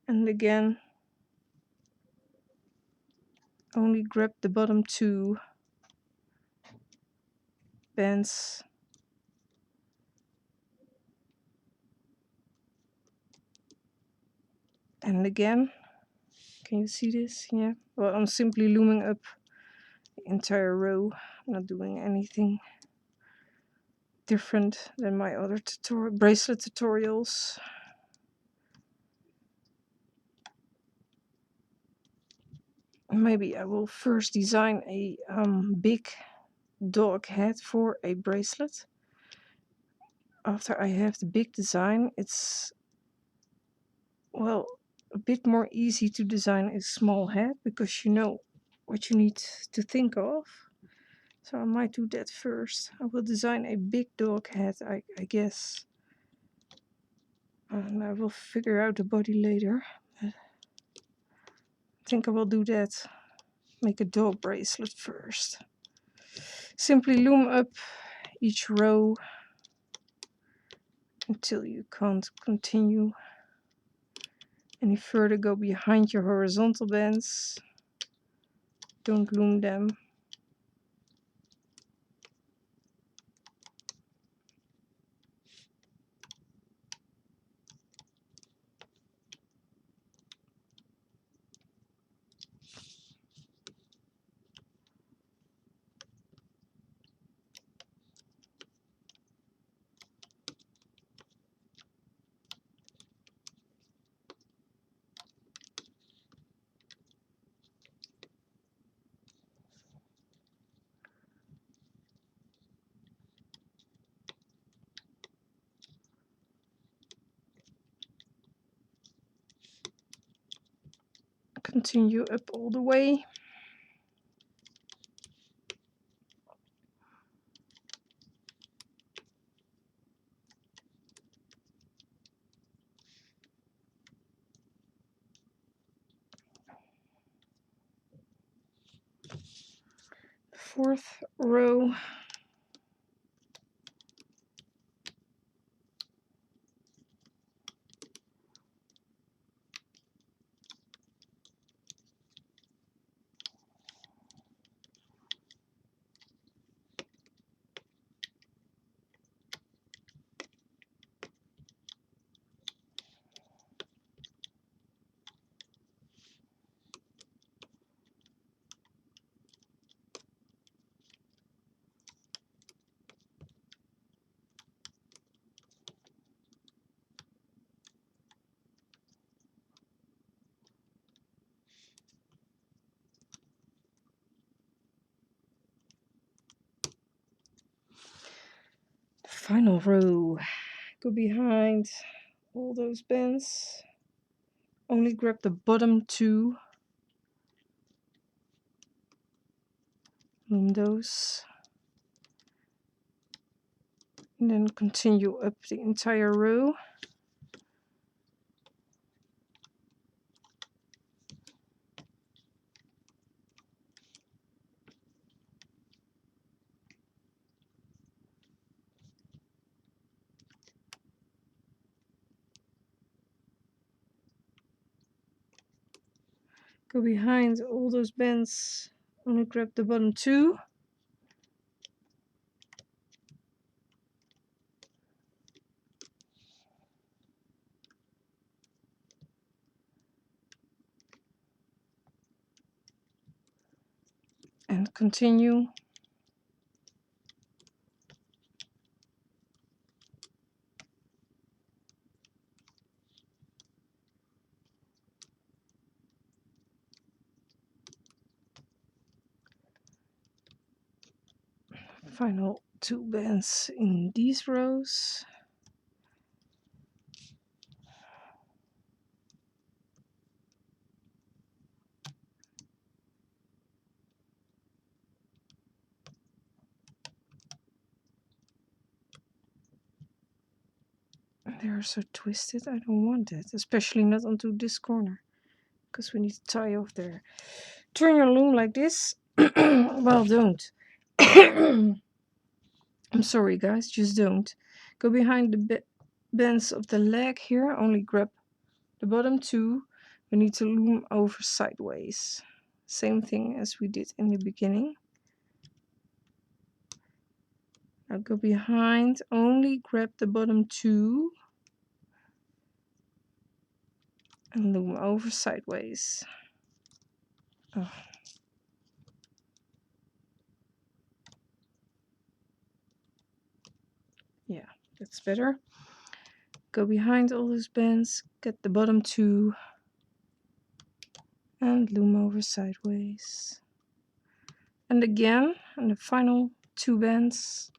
And again, only grab the bottom 2 bands. And again, can you see this? Yeah. Well, I'm simply looming up the entire row. I'm not doing anything different than my other bracelet tutorials. Maybe I will first design a big dog head for a bracelet. After I have the big design, it's, well, a bit more easy to design a small head because you know what you need to think of. So I might do that first. I will design a big dog head, I guess. And I will figure out the body later. I think I will do that. Make a dog bracelet first. Simply loom up each row until you can't continue any further. Go behind your horizontal bands. Don't loom them. Continue up all the way. Fourth row. Final row. Go behind all those bands. Only grab the bottom 2. Loom those. And then continue up the entire row. Go behind all those bands. Only grab the bottom 2. And continue. Final 2 bands in these rows. They're so twisted, I don't want it, especially not onto this corner, because we need to tie off there. Turn your loom like this. Well, don't. I'm sorry guys, just don't. Go behind the bends of the leg here, only grab the bottom two. We need to loom over sideways. Same thing as we did in the beginning. Now go behind, only grab the bottom two and loom over sideways. Oh. Yeah, that's better. Go behind all those bends, get the bottom two and loom over sideways. And again, on the final two bends,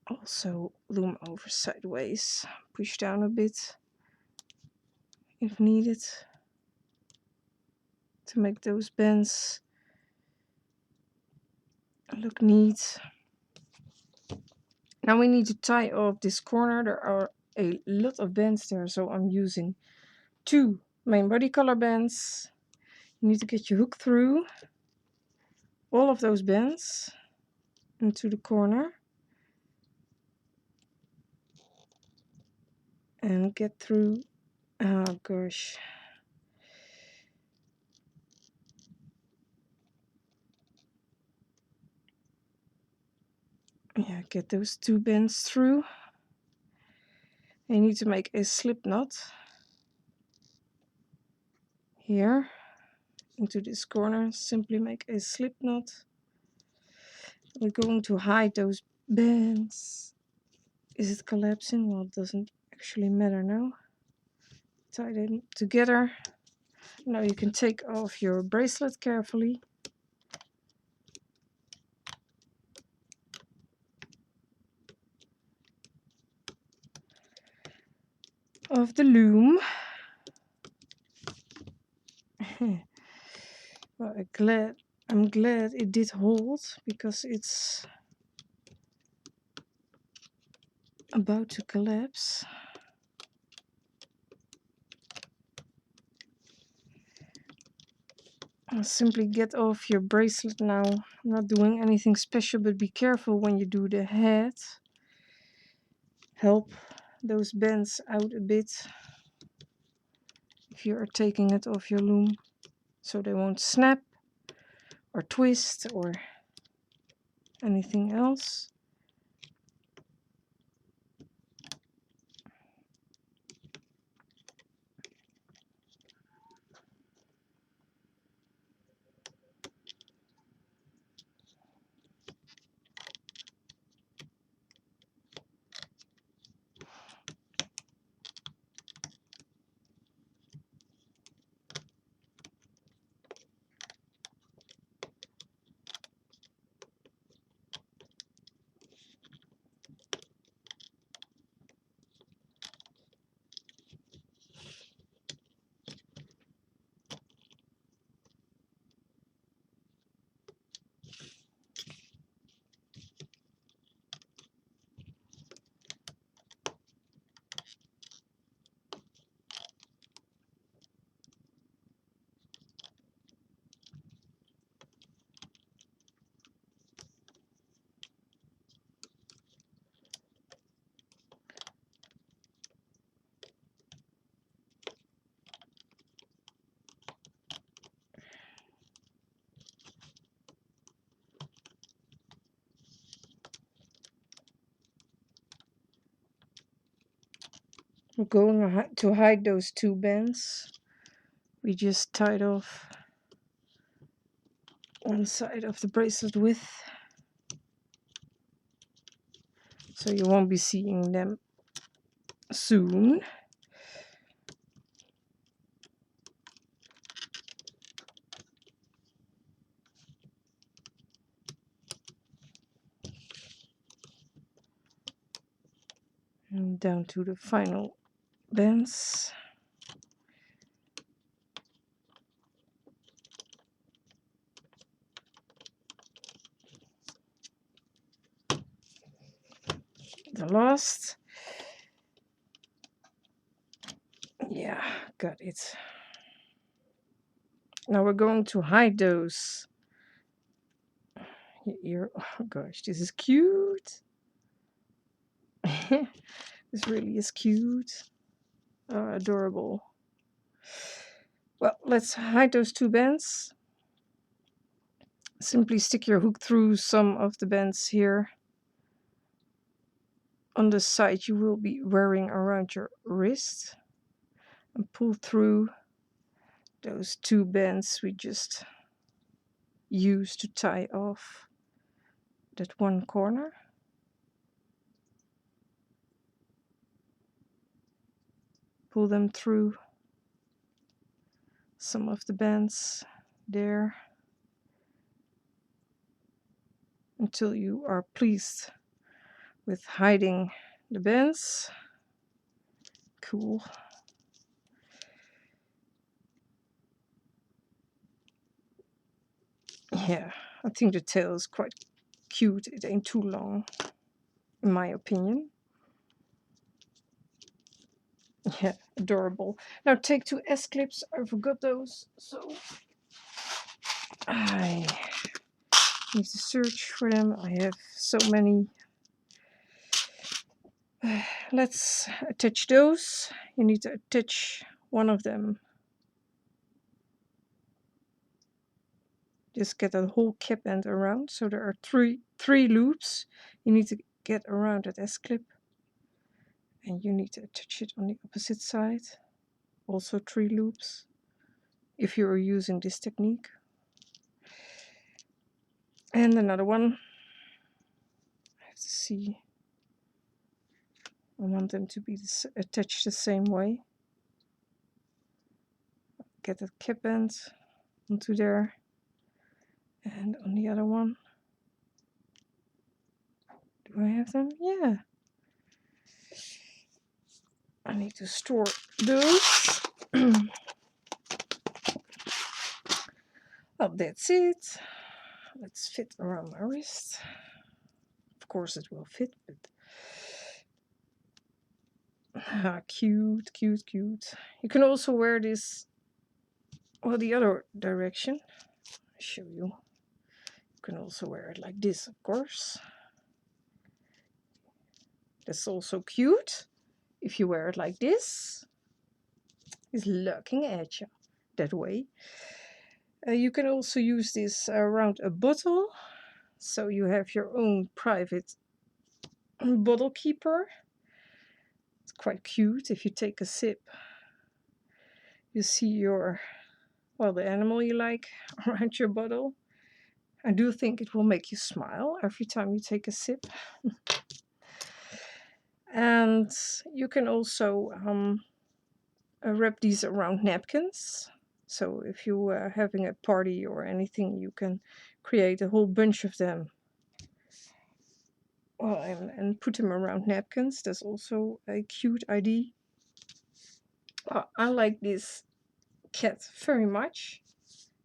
also loom over sideways. Push down a bit if needed to make those bends look neat. Now we need to tie off this corner. There are a lot of bends there, so I'm using 2 main body color bends. You need to get your hook through all of those bends into the corner and get through. Oh gosh. Yeah, get those 2 bends through. And you need to make a slip knot here into this corner. Simply make a slip knot. We're going to hide those bends. Is it collapsing? Well, it doesn't actually matter now. Tie them together. Now you can take off your bracelet carefully. Of the loom. Well, I'm glad it did hold, because it's about to collapse. I'll simply get off your bracelet now. I'm not doing anything special, but be careful when you do the head. Help those bends out a bit if you are taking it off your loom, so they won't snap or twist or anything else. We're going to hide those 2 bends. We just tied off one side of the bracelet with, so you won't be seeing them soon. And down to the final bends. The last. Yeah, got it. Now we're going to hide those ear. Oh gosh, this is cute. This really is cute. Adorable. Well, let's hide those two bands. Simply stick your hook through some of the bands here on the side you will be wearing around your wrist, and pull through those two bands we just used to tie off that one corner. Pull them through some of the bands there until you are pleased with hiding the bands. Cool. Yeah, I think the tail is quite cute. It ain't too long, in my opinion. Yeah, adorable. Now take two S-clips. I forgot those, so I need to search for them. I have so many. Let's attach those. You need to attach one of them. Just get a whole cap end around. So there are three loops you need to get around that S-clip. And you need to attach it on the opposite side. Also 3 loops if you're using this technique. And another one. I have to see. I want them to be attached the same way. Get that cap end onto there. And on the other one. Do I have them? Yeah. I need to store those. Oh, that's it. Let's fit around my wrist. Of course it will fit, but cute, cute, cute. You can also wear this, well, the other direction. I'll show you. You can also wear it like this, of course. That's also cute. If you wear it like this, it's looking at you that way. You can also use this around a bottle, so you have your own private bottle keeper. It's quite cute. If you take a sip, you see your, well, the animal you like around your bottle. I do think it will make you smile every time you take a sip. And you can also wrap these around napkins. So if you are having a party or anything, you can create a whole bunch of them. Well, and put them around napkins. That's also a cute idea. I like this cat very much.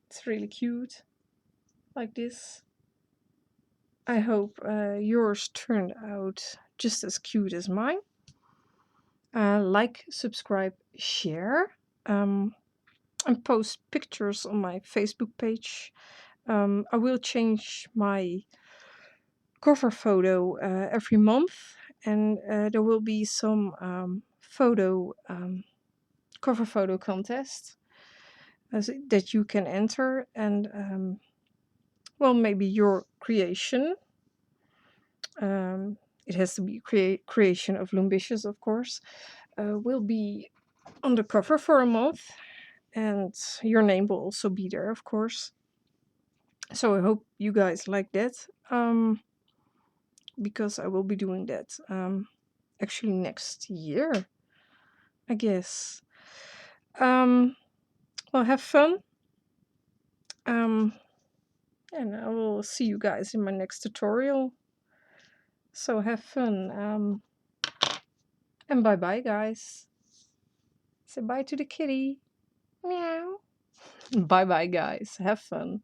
It's really cute. Like this. I hope yours turned out just as cute as mine. Like, subscribe, share. And post pictures on my Facebook page. I will change my cover photo every month, and there will be some cover photo contest that you can enter, and well, maybe your creation. It has to be creation of Loombicious, of course. Will be on the cover for a month, and your name will also be there, of course. So I hope you guys like that, because I will be doing that actually next year, I guess. Well, have fun, and I will see you guys in my next tutorial. So have fun, and bye bye, guys. Say bye to the kitty. Meow. Bye bye, guys. Have fun.